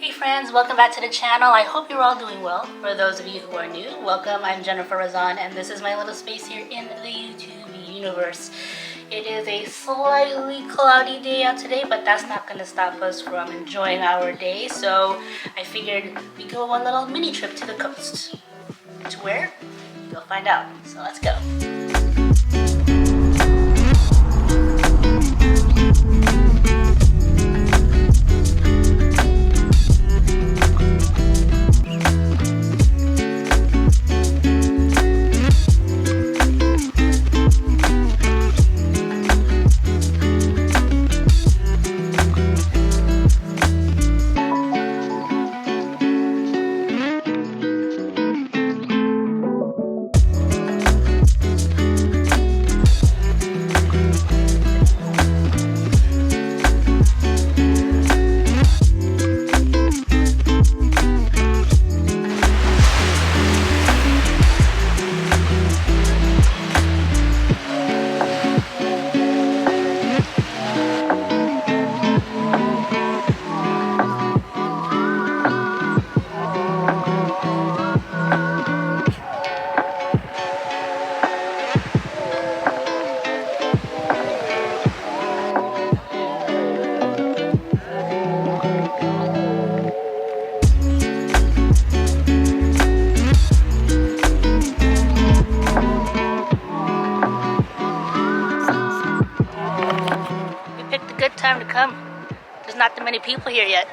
Hey friends, welcome back to the channel. I hope you're all doing well. For those of you who are new, welcome. I'm Jennifer Razon and this is my little space here in the YouTube universe. It is a slightly cloudy day out today, but that's not going to stop us from enjoying our day. So I figured we'd go on a little mini trip to the coast. To where? You'll find out. So let's go. Time to come. There's not that many people here yet.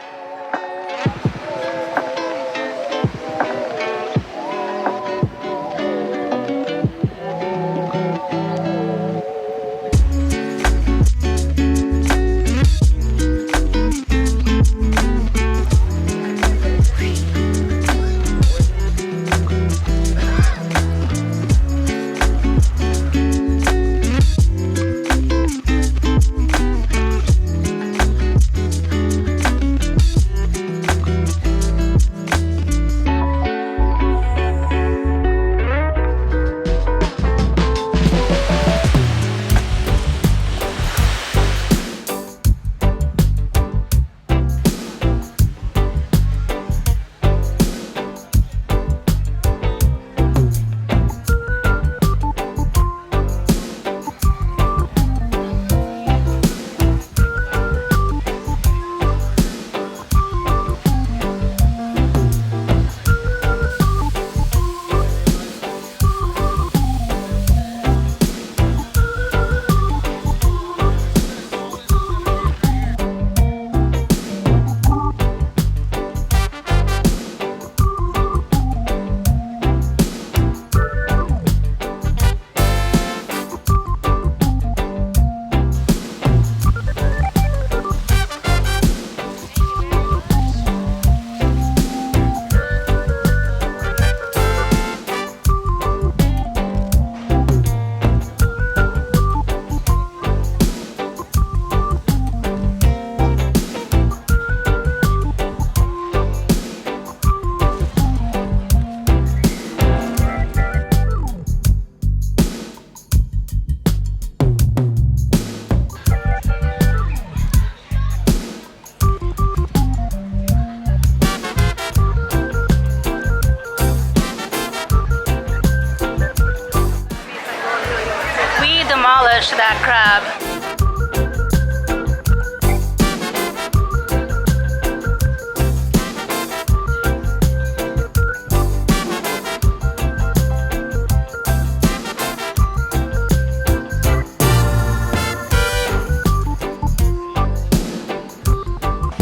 Demolished that crab.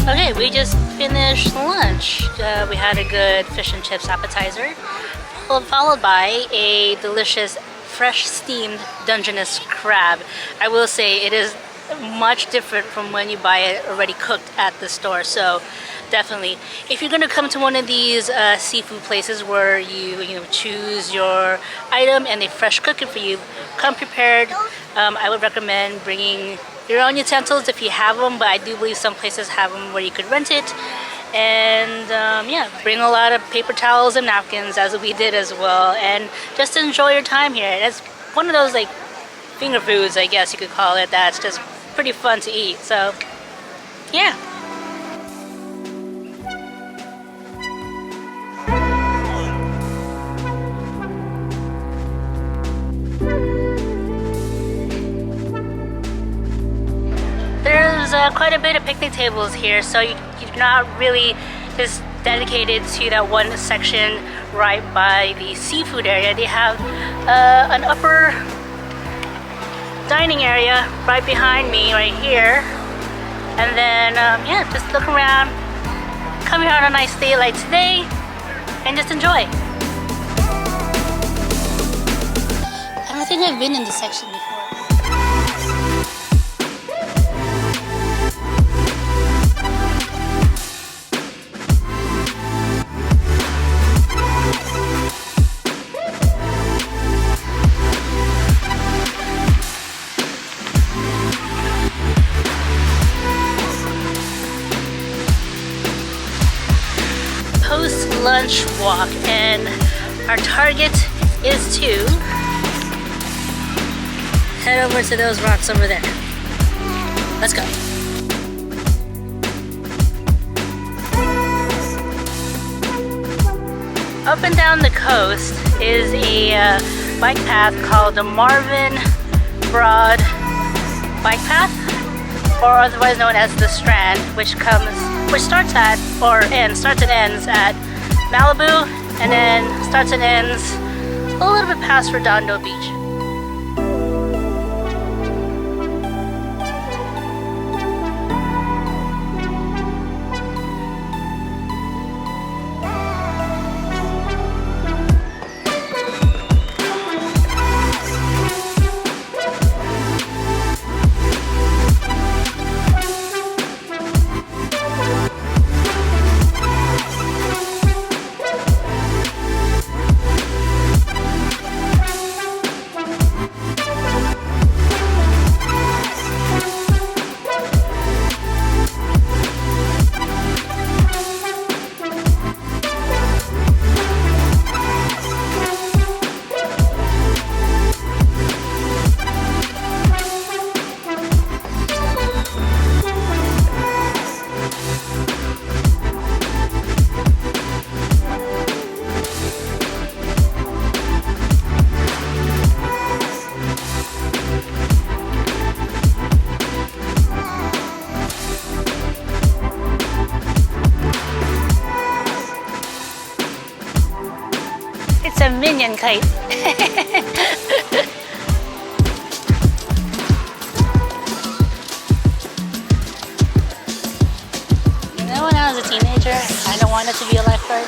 Okay, we just finished lunch. We had a good fish and chips appetizer, followed by a delicious fresh steamed Dungeness crab. I will say it is much different from when you buy it already cooked at the store. So definitely, if you're gonna come to one of these seafood places where you choose your item and they fresh cook it for you, come prepared. I would recommend bringing your own utensils if you have them, but I do believe some places have them where you could rent it. And yeah, bring a lot of paper towels and napkins, as we did as well, and just enjoy your time here. It's one of those like finger foods, I guess you could call it, that's just pretty fun to eat. So yeah. quite a bit of picnic tables here, so you're not really just dedicated to that one section right by the seafood area. They have an upper dining area right behind me right here, and then yeah, just look around, come here on a nice day like today and just enjoy. I don't think I've been in this section before. Post-lunch walk, and our target is to head over to those rocks over there. Let's go. Up and down the coast is a bike path called the Marvin Broad Bike Path, or otherwise known as the Strand, which starts at starts and ends at Malibu, and then starts and ends a little bit past Redondo Beach. It's a minion kite. You know, when I was a teenager, I don't want it to be a lifeguard.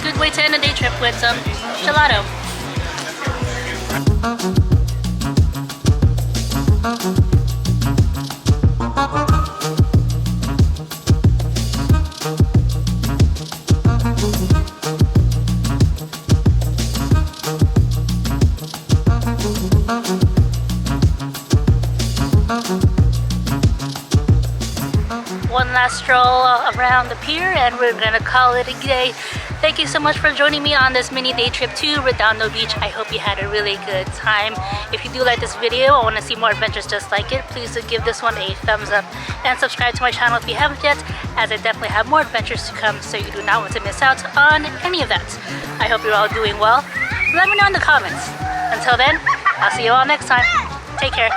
Good way to end a day trip with some gelato. One last stroll around the pier and we're gonna call it a day. Thank you so much for joining me on this mini day trip to Redondo Beach. I hope you had a really good time. If you do like this video, I want to see more adventures just like it, please do give this one a thumbs up and subscribe to my channel if you haven't yet, as I definitely have more adventures to come, so you do not want to miss out on any of that. I hope you're all doing well. Let me know in the comments. Until then, I'll see you all next time. Take care.